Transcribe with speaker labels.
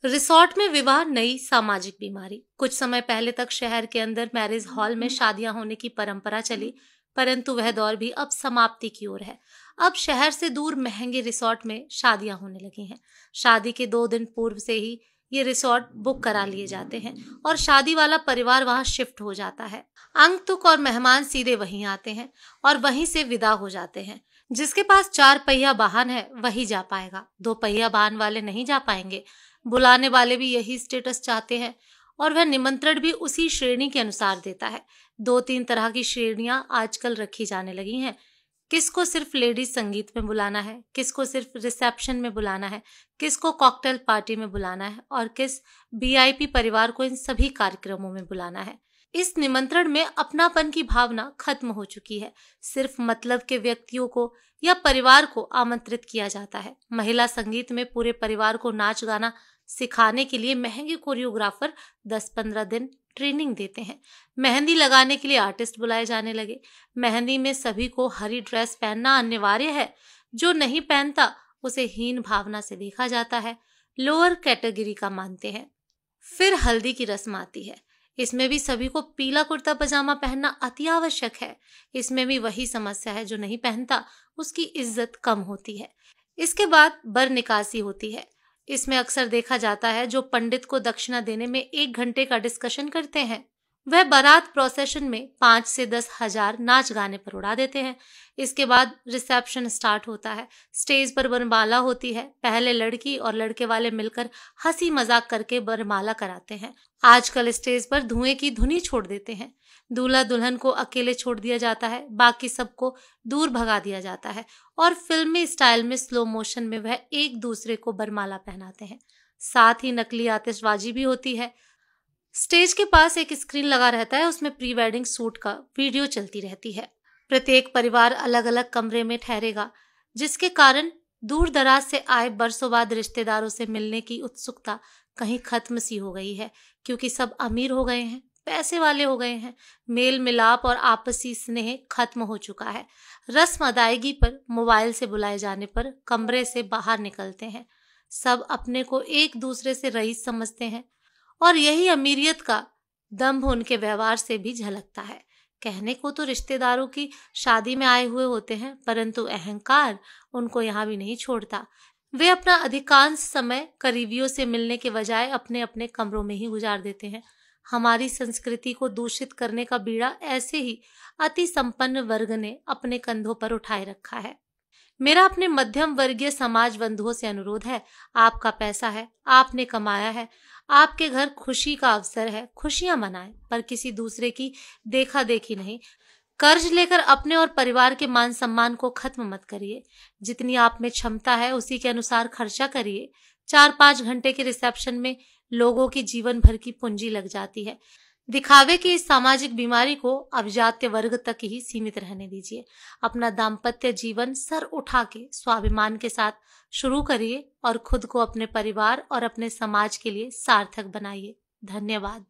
Speaker 1: Resort में विवाह नई सामाजिक बीमारी। कुछ समय पहले तक शहर के अंदर मैरिज हॉल में शादियां होने की परंपरा चली, परंतु वह दौर भी अब समाप्ति की ओर है। अब शहर से दूर महंगे रिसोर्ट में शादियां होने लगी हैं। शादी के 2 दिन पूर्व से ही ये रिसोर्ट बुक करा लिए जाते हैं और शादी वाला परिवार वहां शिफ्ट हो जाता है। आगंतुक और मेहमान सीधे वहीं आते हैं और वहीं से विदा हो जाते हैं। जिसके पास 4 पहिया वाहन है वही जा पाएगा, 2 पहिया वाहन वाले नहीं जा पाएंगे। बुलाने वाले भी यही स्टेटस चाहते हैं और वह निमंत्रण भी उसी श्रेणी के अनुसार देता है। 2-3 तरह की श्रेणियां आजकल रखी जाने लगी हैं। किसको सिर्फ लेडीज संगीत में बुलाना है, किसको सिर्फ रिसेप्शन में बुलाना है, किसको कॉकटेल पार्टी में बुलाना है और किस वीआईपी परिवार को इन सभी कार्यक्रमों में बुलाना है। इस निमंत्रण में अपनापन की भावना खत्म हो चुकी है। सिर्फ मतलब के व्यक्तियों को या परिवार को आमंत्रित किया जाता है। महिला संगीत में पूरे परिवार को नाच गाना सिखाने के लिए महंगे कोरियोग्राफर 10-15 दिन ट्रेनिंग देते हैं। मेहंदी लगाने के लिए आर्टिस्ट बुलाए जाने लगे। मेहंदी में सभी को हरी ड्रेस पहनना अनिवार्य है। जो नहीं पहनता उसे हीन भावना से देखा जाता है, लोअर कैटेगरी का मानते हैं। फिर हल्दी की रस्म आती है। इसमें भी सभी को पीला कुर्ता पजामा पहनना अति आवश्यक है। इसमें भी वही समस्या है, जो नहीं पहनता उसकी इज्जत कम होती है। इसके बाद बर निकासी होती है। इसमें अक्सर देखा जाता है जो पंडित को दक्षिणा देने में 1 घंटे का डिस्कशन करते हैं, वह बारात प्रोसेशन में 5 से 10 हजार नाच गाने पर उड़ा देते हैं। इसके बाद रिसेप्शन स्टार्ट होता है। स्टेज पर वरमाला होती है। पहले लड़की और लड़के वाले मिलकर हंसी मजाक करके वरमाला कराते हैं। आजकल स्टेज पर धुएं की धुनी छोड़ देते हैं। दूल्हा दुल्हन को अकेले छोड़ दिया जाता है, बाकी सबको दूर भगा दिया जाता है और फिल्मी स्टाइल में स्लो मोशन में वह एक दूसरे को वरमाला पहनाते हैं। साथ ही नकली आतिशबाजी भी होती है। स्टेज के पास एक स्क्रीन लगा रहता है, उसमें प्री वेडिंग शूट का वीडियो चलती रहती है। प्रत्येक परिवार अलग अलग कमरे में ठहरेगा, जिसके कारण दूर दराज से आए बरसों बाद रिश्तेदारों से मिलने की उत्सुकता कहीं खत्म सी हो गई है, क्योंकि सब अमीर हो गए हैं, पैसे वाले हो गए हैं। मेल मिलाप और आपसी स्नेह खत्म हो चुका है। रस्म अदायगी पर मोबाइल से बुलाए जाने पर कमरे से बाहर निकलते हैं। सब अपने को एक दूसरे से रईस समझते हैं और यही अमीरियत का दंभ उनके व्यवहार से भी झलकता है। कहने को तो रिश्तेदारों की शादी में आए हुए होते हैं, परंतु अहंकार उनको यहाँ भी नहीं छोड़ता। वे अपना अधिकांश समय करीबियों से मिलने के बजाय अपने अपने कमरों में ही गुजार देते हैं। हमारी संस्कृति को दूषित करने का बीड़ा ऐसे ही अति संपन्न वर्ग ने अपने कंधों पर उठाए रखा है। मेरा अपने मध्यम वर्गीय समाज बंधुओं से अनुरोध है, आपका पैसा है, आपने कमाया है, आपके घर खुशी का अवसर है, खुशियां मनाएं, पर किसी दूसरे की देखा देखी नहीं। कर्ज लेकर अपने और परिवार के मान सम्मान को खत्म मत करिए। जितनी आप में क्षमता है उसी के अनुसार खर्चा करिए। 4-5 घंटे के रिसेप्शन में लोगों की जीवन भर की पूंजी लग जाती है। दिखावे की इस सामाजिक बीमारी को अब जातीय वर्ग तक ही सीमित रहने दीजिए। अपना दाम्पत्य जीवन सर उठा के स्वाभिमान के साथ शुरू करिए और खुद को, अपने परिवार और अपने समाज के लिए सार्थक बनाइए। धन्यवाद।